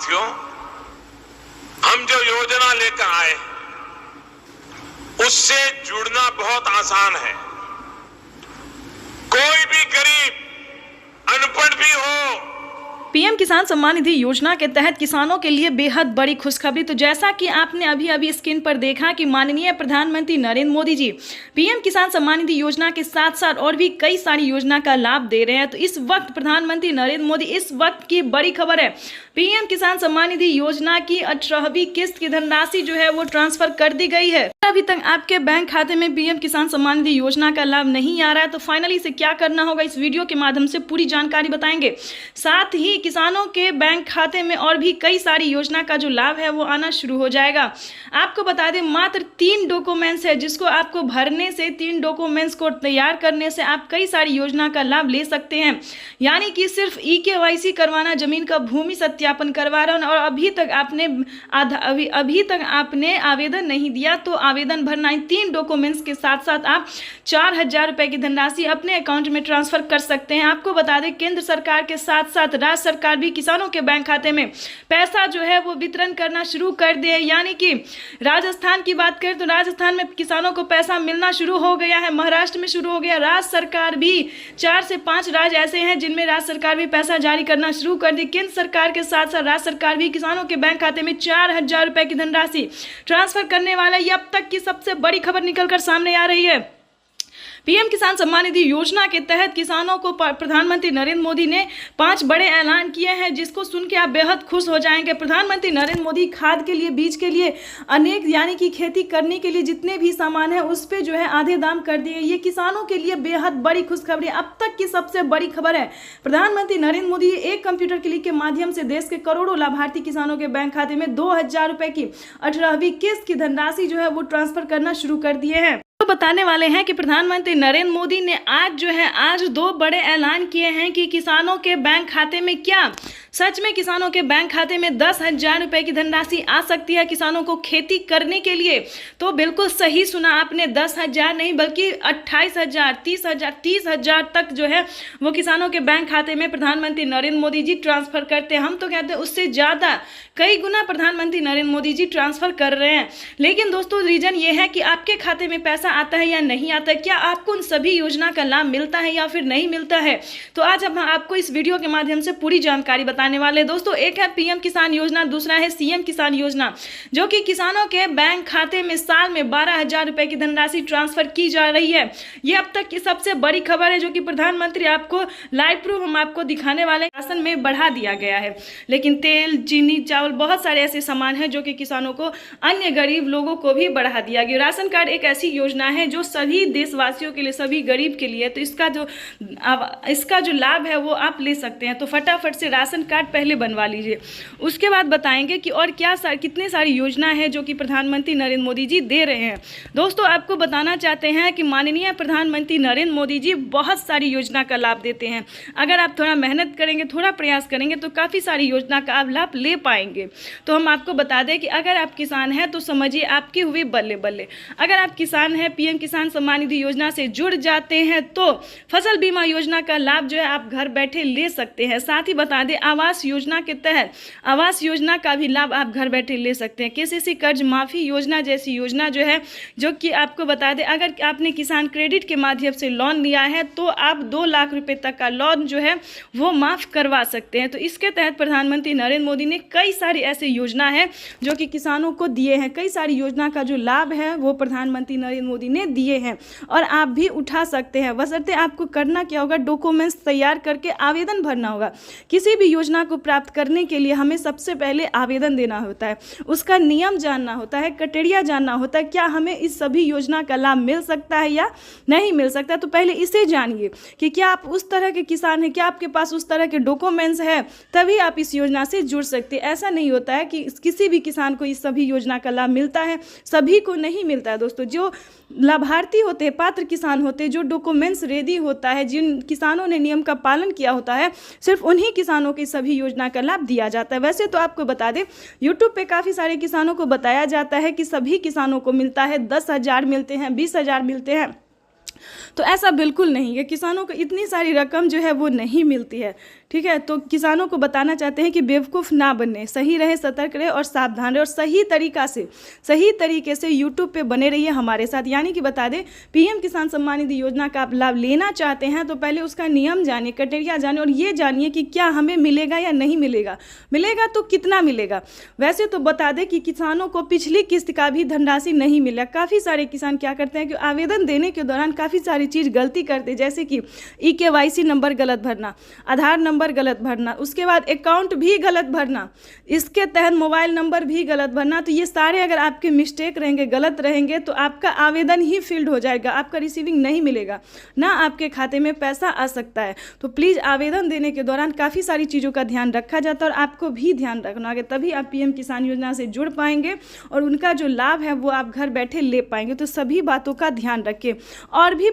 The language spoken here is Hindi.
साथियों, हम जो योजना लेकर आए उससे जुड़ना बहुत आसान है। कोई भी गरीब, अनपढ़ भी हो। पीएम किसान सम्मान निधि योजना के तहत किसानों के लिए बेहद बड़ी खुशखबरी। तो जैसा कि आपने अभी स्क्रीन पर देखा कि माननीय प्रधानमंत्री नरेंद्र मोदी जी पीएम किसान सम्मान निधि योजना के साथ साथ और भी कई सारी योजना का लाभ दे रहे हैं। तो इस वक्त प्रधानमंत्री नरेंद्र मोदी, इस वक्त की बड़ी खबर है, पीएम किसान सम्मान निधि योजना की 18वीं किस्त की धनराशि जो है वो ट्रांसफर कर दी गई है। अभी तक आपके बैंक खाते में पीएम किसान सम्मान निधि योजना का लाभ नहीं आ रहा है तो फाइनली इसे क्या करना होगा, इस वीडियो के माध्यम से पूरी जानकारी बताएंगे। साथ ही किसानों के बैंक खाते में और भी कई सारी योजना का जो लाभ है वो आना शुरू हो जाएगा। आपको बता दें, मात्र 3 डॉक्यूमेंट्स है जिसको आपको भरने से, 3 डॉक्यूमेंट्स को तैयार करने से आप कई सारी योजना का लाभ ले सकते हैं। यानी कि सिर्फ EKYC करवाना, जमीन का भूमि सत्यापन करवाना, और अभी तक आपने आवेदन नहीं दिया तो आवेदन भरना। इन 3 डॉक्यूमेंट्स के साथ साथ आप 4000 रुपए की धनराशि अपने अकाउंट में ट्रांसफर कर सकते हैं। आपको बता दें, केंद्र सरकार के साथ साथ राज्य सरकार भी किसानों के बैंक खाते में पैसा जो है वो वितरण करना शुरू कर दिए। यानी कि राजस्थान की बात करें तो राजस्थान में किसानों को पैसा मिलना शुरू हो गया है, महाराष्ट्र में शुरू हो गया, राज्य सरकार भी 4 से 5 राज्य ऐसे हैं जिनमें राज्य सरकार भी पैसा जारी करना शुरू कर दी। केंद्र सरकार के साथ साथ राज्य सरकार भी किसानों के बैंक खाते में 4000 रुपए की धनराशि ट्रांसफर करने वाला है। ये अब तक की सबसे बड़ी खबर निकलकर सामने आ रही है। पीएम किसान सम्मान निधि योजना के तहत किसानों को प्रधानमंत्री नरेंद्र मोदी ने 5 बड़े ऐलान किए हैं जिसको सुन के आप बेहद खुश हो जाएंगे। प्रधानमंत्री नरेंद्र मोदी खाद के लिए, बीज के लिए, अनेक यानी कि खेती करने के लिए जितने भी सामान है उस पे जो है आधे दाम कर दिए। ये किसानों के लिए बेहद बड़ी खुशखबरी, अब तक की सबसे बड़ी खबर है। प्रधानमंत्री नरेंद्र मोदी एक कंप्यूटर क्लिक के माध्यम से देश के करोड़ों लाभार्थी किसानों के बैंक खाते में 2000 रुपए की 18वीं किस्त की धनराशि जो है वो ट्रांसफर करना शुरू कर दिए हैं। तो बताने वाले हैं कि प्रधानमंत्री नरेंद्र मोदी ने आज 2 बड़े ऐलान किए हैं कि किसानों के बैंक खाते में क्या सच में किसानों के बैंक खाते में 10,000 रुपए की धनराशि आ सकती है किसानों को खेती करने के लिए। तो बिल्कुल सही सुना आपने, 10,000 नहीं बल्कि 28,000, 30,000 तक जो है वो किसानों के बैंक खाते में प्रधानमंत्री नरेंद्र मोदी जी ट्रांसफर करते हैं। हम तो कहते हैं उससे ज़्यादा, कई गुना प्रधानमंत्री नरेंद्र मोदी जी ट्रांसफर कर रहे हैं। लेकिन दोस्तों रीजन ये है कि आपके खाते में पैसा आता है या नहीं आता है, क्या आपको उन सभी योजना का लाभ मिलता है या फिर नहीं मिलता है। तो आज हम आपको इस वीडियो के माध्यम से पूरी जानकारी बताने वाले हैं। दोस्तों, एक है पीएम किसान योजना, दूसरा है सीएम किसान योजना, जो कि किसानों के बैंक खाते में साल में 12,000 रुपए की धनराशि ट्रांसफर की जा रही है। ये अब तक की सबसे बड़ी खबर है जो कि प्रधानमंत्री आपको लाइव प्रूफ हम आपको दिखाने वाले। राशन में बढ़ा दिया गया है, लेकिन तेल, चीनी, चावल, बहुत सारे ऐसे सामान हैं जो कि किसानों को, अन्य गरीब लोगों को भी बढ़ा दिया गया। राशन कार्ड एक ऐसी योजना है जो सभी देशवासियों के लिए, सभी गरीब के लिए, तो इसका जो लाभ है वो आप ले सकते हैं। तो फटाफट से राशन कार्ड पहले बनवा लीजिए, उसके बाद बताएंगे कि और कितने सारी योजना है जो कि प्रधानमंत्री नरेंद्र मोदी जी दे रहे हैं। दोस्तों, आपको बताना चाहते हैं कि माननीय प्रधानमंत्री नरेंद्र मोदी जी बहुत सारी योजना का लाभ देते हैं। अगर आप थोड़ा मेहनत करेंगे, थोड़ा प्रयास करेंगे तो काफ़ी सारी योजना का आप लाभ ले पाएंगे। तो हम आपको बता दें कि अगर आप किसान हैं तो समझिए आपकी हुई बल्ले बल्ले। अगर आप किसान हैं, पीएम किसान सम्मान निधि योजना से जुड़ जाते हैं तो फसल बीमा योजना का लाभ जो है आप घर बैठे ले सकते हैं। साथ ही बता दें, आवास योजना के तहत आवास योजना का भी लाभ आप घर बैठे ले सकते हैं। केसीसी कर्ज माफी योजना जैसी योजना जो है, जो कि आपको बता दें, अगर आपने किसान क्रेडिट के माध्यम से लोन लिया है तो आप 2 लाख रुपए तक का लोन जो है वो माफ करवा सकते हैं। तो इसके तहत प्रधानमंत्री नरेंद्र मोदी ने कई सारी ऐसी योजना है जो कि किसानों को दिए हैं। कई सारी योजना का जो लाभ है वो प्रधानमंत्री नरेंद्र मोदी ने दिए हैं और आप भी उठा सकते हैं। बशर्ते आपको करना क्या होगा, डॉक्यूमेंट्स तैयार करके आवेदन भरना होगा। किसी भी योजना को प्राप्त करने के लिए हमें सबसे पहले आवेदन देना होता है, उसका नियम जानना होता है, क्राइटेरिया जानना होता है, क्या हमें इस सभी योजना का लाभ मिल सकता है या नहीं मिल सकता। तो पहले इसे जानिए कि क्या आप उस तरह के किसान हैं, क्या आपके पास उस तरह के डॉक्यूमेंट्स हैं, तभी आप इस योजना से जुड़ सकते हैं। ऐसा नहीं होता है कि किसी भी किसान को इस सभी योजना का लाभ मिलता है, सभी को नहीं मिलता है। दोस्तों, जो लाभार्थी होते हैं, पात्र किसान होते हैं, जो डॉक्यूमेंट्स रेडी होता है, जिन किसानों ने नियम का पालन किया होता है, सिर्फ उन्हीं किसानों की सभी योजना का लाभ दिया जाता है। वैसे तो आपको बता दें, यूट्यूब पे काफ़ी सारे किसानों को बताया जाता है कि सभी किसानों को मिलता है, 10,000 मिलते हैं, 20,000 मिलते हैं। तो ऐसा बिल्कुल नहीं है, किसानों को इतनी सारी रकम जो है वो नहीं मिलती है। ठीक है। तो किसानों को बताना चाहते हैं कि बेवकूफ़ ना बने, सही रहे, सतर्क रहे और सावधान रहे और सही तरीके से यूट्यूब पे बने रहिए हमारे साथ। यानी कि बता दें, पीएम किसान सम्मान निधि योजना का आप लाभ लेना चाहते हैं तो पहले उसका नियम जानिए, क्राइटेरिया जानिए और ये जानिए कि क्या हमें मिलेगा या नहीं मिलेगा, मिलेगा तो कितना मिलेगा। वैसे तो बता दें कि किसानों को पिछली किस्त का भी धनराशि नहीं मिला। काफ़ी सारे किसान क्या करते हैं कि आवेदन देने के दौरान काफ़ी सारी चीज़ गलती करते हैं, जैसे कि EKYC नंबर गलत भरना, आधार नंबर गलत भरना, उसके बाद अकाउंट भी गलत भरना, इसके तहत मोबाइल नंबर भी गलत भरना। तो ये सारे अगर आपके मिस्टेक रहेंगे, गलत रहेंगे तो आपका आवेदन ही फील्ड हो जाएगा, आपका रिसीविंग नहीं मिलेगा, ना आपके खाते में पैसा आ सकता है। तो प्लीज़ आवेदन देने के दौरान काफ़ी सारी चीज़ों का ध्यान रखा जाता है और आपको भी ध्यान रखना है, तभी आप पीएम किसान योजना से जुड़ पाएंगे और उनका जो लाभ है वो आप घर बैठे ले पाएंगे। तो सभी बातों का ध्यान रखें। और भी